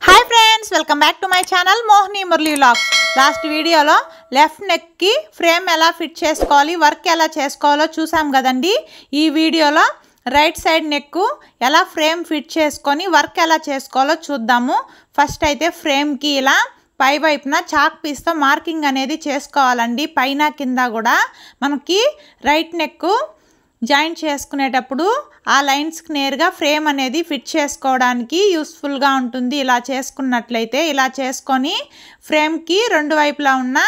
Hi friends welcome back to my channel Mohini Murali vlogs. Last वीडियोलो left neck की frame ఎలా fit చేసుకోవాలి work ఎలా చేసుకోవాలో చూసాం కదండి। ఈ వీడియోలో రైట్ సైడ్ నెక్ ఎలా ఫ్రేమ్ ఫిట్ చేసుకొని వర్క్ ఎలా చేసుకోవాలో చూద్దాము। ఫస్ట్ అయితే ఫ్రేమ్ కి ఇలా పై వైపున చాక్ పీస్ తో మార్కింగ్ అనేది చేసుకోవాలండి। పైన కింద కూడా మనకి రైట్ నెక్ జాయింట్ చేసుకునేటప్పుడు ఆ లైన్స్ కి నేరుగా ఫ్రేమ్ అనేది ఫిట్ చేసుకోవడానికి యూస్ఫుల్ గా ఉంటుంది। ఇలా చేసుకున్నట్లయితే ఇలా చేసుకొని ఫ్రేమ్ కి రెండు వైపులా ఉన్న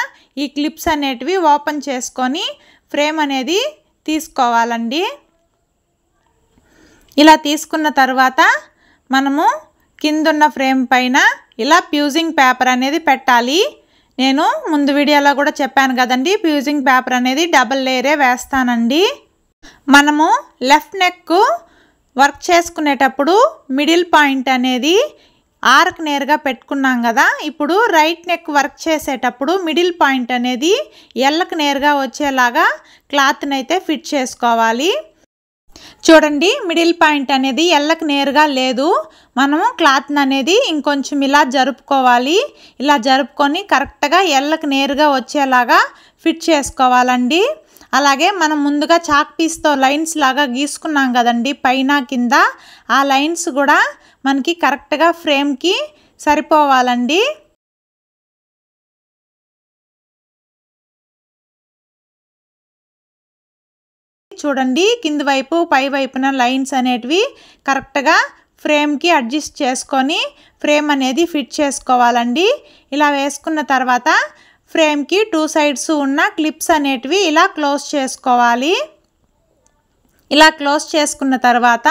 ఈ క్లిప్స్ అనేటివి ఓపెన్ చేసుకొని ఫ్రేమ్ అనేది తీసుకోవాలండి। ఇలా తీసుకున్న తర్వాత మనము కిందున్న ఫ్రేమ్ పైన ఇలా ఫ్యూజింగ్ పేపర్ అనేది పెట్టాలి। నేను ముందు వీడియోలో కూడా చెప్పాను కదండి, ఫ్యూజింగ్ పేపర్ అనేది డబుల్ లేయరే వేస్తానండి। మనము లెఫ్ట్ నెక్ వర్క్ చేసుకునేటప్పుడు మిడిల్ పాయింట్ అనేది ఆర్క్ నేరుగా పెట్టుకున్నాం కదా। ఇప్పుడు రైట్ నెక్ వర్క్ చేసేటప్పుడు మిడిల్ పాయింట్ అనేది ఎల్కి నేరుగా వచ్చేలాగా క్లాత్ని అయితే ఫిట్ చేసుకోవాలి। చూడండి, మిడిల్ పాయింట్ అనేది ఎల్కి నేరుగా లేదు, మనము క్లాత్ని అనేది ఇంకొంచెం ఇలా జరుపుకోవాలి। ఇలా జరుపుకొని కరెక్ట్గా ఎల్కి నేరుగా వచ్చేలాగా ఫిట్ చేసుకోవాలండి। అలాగే మనం ముందుగా చాక్ పీస్తో లైన్స్ లాగా గీసుకున్నాం కదండి పైన కింద, ఆ లైన్స్ కూడా మనకి కరెక్ట్గా ఫ్రేమ్కి సరిపోవాలండి। చూడండి, కింది వైపు పై వైపున లైన్స్ అనేటివి కరెక్ట్గా ఫ్రేమ్కి అడ్జస్ట్ చేసుకొని ఫ్రేమ్ అనేది ఫిట్ చేసుకోవాలండి। ఇలా వేసుకున్న తర్వాత ఫ్రేమ్ కి టూ సైడ్స్ ఉన్న క్లిప్స్ అనేటివి ఇలా క్లోజ్ చేసుకోవాలి। ఇలా క్లోజ్ చేసుకున్న తర్వాత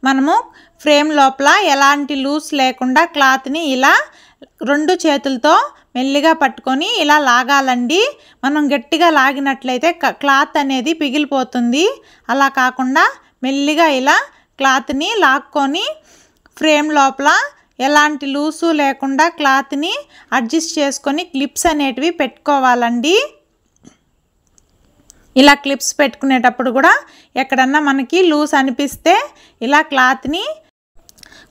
మనము ఫ్రేమ్ లోపల ఎలాంటి లూస్ లేకుండా క్లాత్ని ఇలా రెండు చేతులతో మెల్లిగా పట్టుకొని ఇలా లాగాలండి। మనం గట్టిగా లాగినట్లయితే క్లాత్ అనేది పిగిలిపోతుంది। అలా కాకుండా మెల్లిగా ఇలా క్లాత్ని లాక్కొని ఫ్రేమ్ లోపల ఎలాంటి లూసు లేకుండా క్లాత్ని అడ్జస్ట్ చేసుకొని క్లిప్స్ అనేటివి పెట్టుకోవాలండి। ఇలా క్లిప్స్ పెట్టుకునేటప్పుడు కూడా ఎక్కడన్నా మనకి లూస్ అనిపిస్తే ఇలా క్లాత్ని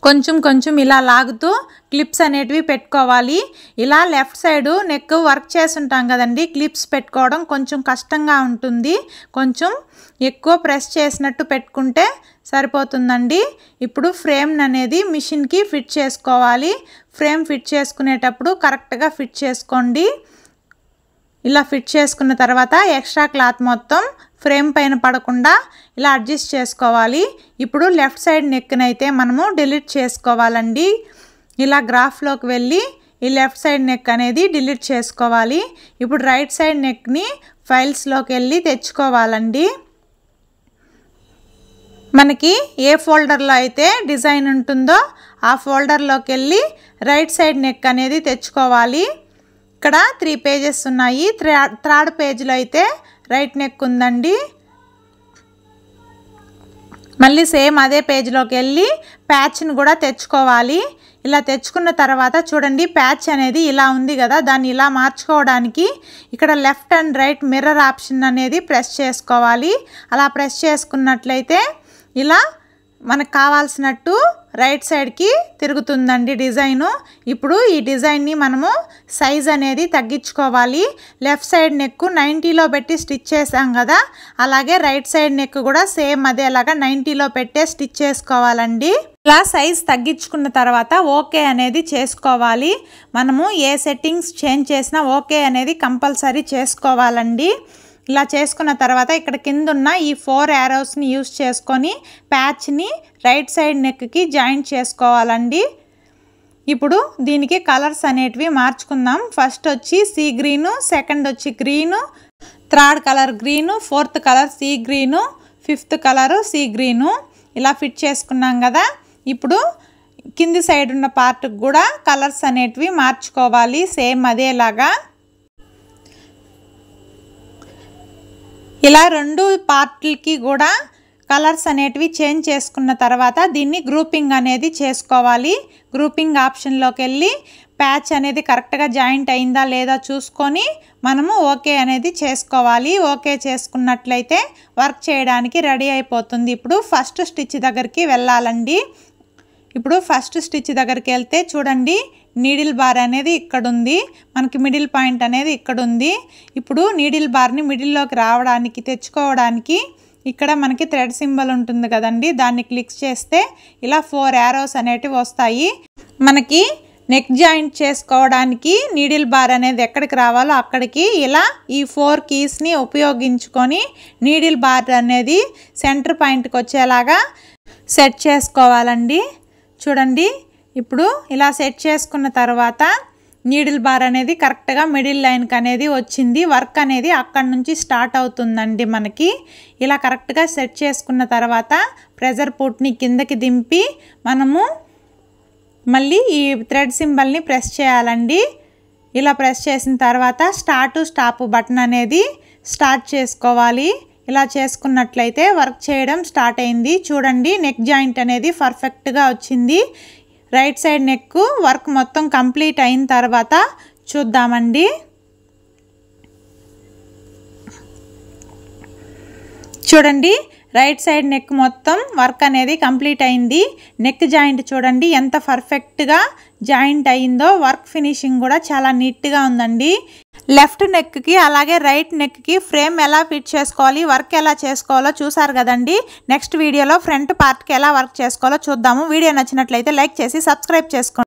కొంచెం కొంచెం ఇలా లాగుతూ క్లిప్స్ అనేటివి పెట్టుకోవాలి। ఇలా లెఫ్ట్ సైడ్ నెక్ వర్క్ చేస్తుంటాం కదండి, క్లిప్స్ పెట్టుకోవడం కొంచెం కష్టంగా ఉంటుంది, కొంచెం ఎక్కువ ప్రెస్ చేసినట్టు పెట్టుకుంటే సరిపోతుందండి। ఇప్పుడు ఫ్రేమ్ అనేది మిషన్కి ఫిట్ చేసుకోవాలి। ఫ్రేమ్ ఫిట్ చేసుకునేటప్పుడు కరెక్ట్గా ఫిట్ చేసుకోండి। ఇలా ఫిట్ చేసుకున్న తర్వాత ఎక్స్ట్రా క్లాత్ మొత్తం ఫ్రేమ్ పైన పడకుండా ఇలా అడ్జస్ట్ చేసుకోవాలి। ఇప్పుడు లెఫ్ట్ సైడ్ నెక్ని అయితే మనము డిలీట్ చేసుకోవాలండి। ఇలా గ్రాఫ్లోకి వెళ్ళి ఈ లెఫ్ట్ సైడ్ నెక్ అనేది డిలీట్ చేసుకోవాలి। ఇప్పుడు రైట్ సైడ్ నెక్ని ఫైల్స్లోకి వెళ్ళి తెచ్చుకోవాలండి। మనకి ఏ ఫోల్డర్లో అయితే డిజైన్ ఉంటుందో ఆ ఫోల్డర్లోకి వెళ్ళి రైట్ సైడ్ నెక్ అనేది తెచ్చుకోవాలి। ఇక్కడ 3 పేజెస్ ఉన్నాయి, థర్డ్ పేజ్లో అయితే రైట్ నెక్ ఉందండి। మళ్ళీ సేమ్ అదే పేజ్లోకి వెళ్ళి ప్యాచ్ని కూడా తెచ్చుకోవాలి। ఇలా తెచ్చుకున్న తర్వాత చూడండి, ప్యాచ్ అనేది ఇలా ఉంది కదా, దాన్ని ఇలా మార్చుకోవడానికి ఇక్కడ left and right mirror option అనేది ప్రెస్ చేసుకోవాలి। అలా ప్రెస్ చేసుకున్నట్లయితే ఇలా మనకు కావాల్సినట్టు రైట్ సైడ్కి తిరుగుతుందండి డిజైను। ఇప్పుడు ఈ డిజైన్ని మనము సైజ్ అనేది తగ్గించుకోవాలి। లెఫ్ట్ సైడ్ నెక్ 90లో పెట్టి స్టిచ్ చేసాం కదా, అలాగే రైట్ సైడ్ నెక్ కూడా సేమ్ అదేలాగా 90లో పెట్టే స్టిచ్ చేసుకోవాలండి। ఇలా సైజ్ తగ్గించుకున్న తర్వాత ఓకే అనేది చేసుకోవాలి। మనము ఏ సెట్టింగ్స్ చేంజ్ చేసినా ఓకే అనేది కంపల్సరీ చేసుకోవాలండి। ఇలా చేసుకున్న తర్వాత ఇక్కడ కింద ఉన్న ఈ 4 యారోస్ని యూస్ చేసుకొని ప్యాచ్ని రైట్ సైడ్ నెక్కి జాయింట్ చేసుకోవాలండి। ఇప్పుడు దీనికి కలర్స్ అనేటివి మార్చుకుందాం। ఫస్ట్ వచ్చి సీ గ్రీను, సెకండ్ వచ్చి green, third colour green, fourth colour sea green, fifth colour sea green ఇలా ఫిట్ చేసుకున్నాం కదా। ఇప్పుడు కింది సైడ్ ఉన్న పార్ట్కి కూడా కలర్స్ అనేటివి మార్చుకోవాలి సేమ్ అదేలాగా। ఇలా రెండు పార్ట్లకి కూడా కలర్స్ అనేటివి చేంజ్ చేసుకున్న తర్వాత దీన్ని గ్రూపింగ్ అనేది చేసుకోవాలి। గ్రూపింగ్ ఆప్షన్లోకి వెళ్ళి ప్యాచ్ అనేది కరెక్ట్గా జాయింట్ అయిందా లేదా చూసుకొని మనము ఓకే అనేది చేసుకోవాలి। ఓకే చేసుకున్నట్లయితే వర్క్ చేయడానికి రెడీ అయిపోతుంది। ఇప్పుడు ఫస్ట్ స్టిచ్ దగ్గరికి వెళ్ళాలండి। ఇప్పుడు ఫస్ట్ స్టిచ్ దగ్గరికి వెళ్తే చూడండి నీడిల్ బార్ అనేది ఇక్కడ ఉంది, మనకి మిడిల్ పాయింట్ అనేది ఇక్కడ ఉంది. ఇప్పుడు నీడిల్ బార్ని మిడిల్లోకి రావడానికి తెచ్చుకోవడానికి ఇక్కడ మనకి థ్రెడ్ సింబల్ ఉంటుంది కదండి, దాన్ని క్లిక్ చేస్తే ఇలా 4 యారోస్ అనేటివి వస్తాయి. మనకి నెక్ జాయింట్ చేసుకోవడానికి నీడిల్ బార్ అనేది ఎక్కడికి రావాలో అక్కడికి ఇలా ఈ 4 కీస్ని ఉపయోగించుకొని నీడిల్ బార్ అనేది సెంటర్ పాయింట్కి వచ్చేలాగా సెట్ చేసుకోవాలండి. చూడండి ఇప్పుడు ఇలా సెట్ చేసుకున్న తర్వాత నీడిల్ బార్ అనేది కరెక్ట్గా మిడిల్ లైన్కి అనేది వచ్చింది. వర్క్ అనేది అక్కడ నుంచి స్టార్ట్ అవుతుందండి. మనకి ఇలా కరెక్ట్గా సెట్ చేసుకున్న తర్వాత ప్రెజర్ పుట్ని కిందకి దింపి మనము మళ్ళీ ఈ థ్రెడ్ సింబల్ని ప్రెస్ చేయాలండి. ఇలా ప్రెస్ చేసిన తర్వాత స్టార్ట్ స్టాప్ బటన్ అనేది స్టార్ట్ చేసుకోవాలి. ఇలా చేసుకున్నట్లయితే వర్క్ చేయడం స్టార్ట్ అయింది. చూడండి నెక్ జాయింట్ అనేది పర్ఫెక్ట్గా వచ్చింది. రైట్ సైడ్ నెక్ వర్క్ మొత్తం కంప్లీట్ అయిన తర్వాత చూద్దామండి. చూడండి రైట్ సైడ్ నెక్ మొత్తం వర్క్ అనేది కంప్లీట్ అయింది. నెక్ జాయింట్ చూడండి ఎంత పర్ఫెక్ట్గా జాయింట్ అయిందో, వర్క్ ఫినిషింగ్ కూడా చాలా నీట్గా ఉందండి. లెఫ్ట్ నెక్కి అలాగే రైట్ నెక్కి ఫ్రేమ్ ఎలా ఫిట్ చేసుకోవాలి, వర్క్ ఎలా చేసుకోవాలో చూసారు కదండి. నెక్స్ట్ వీడియోలో ఫ్రంట్ పార్ట్కి ఎలా వర్క్ చేసుకోవాలో చూద్దాము. వీడియో నచ్చినట్లయితే లైక్ చేసి సబ్స్క్రైబ్ చేసుకోండి.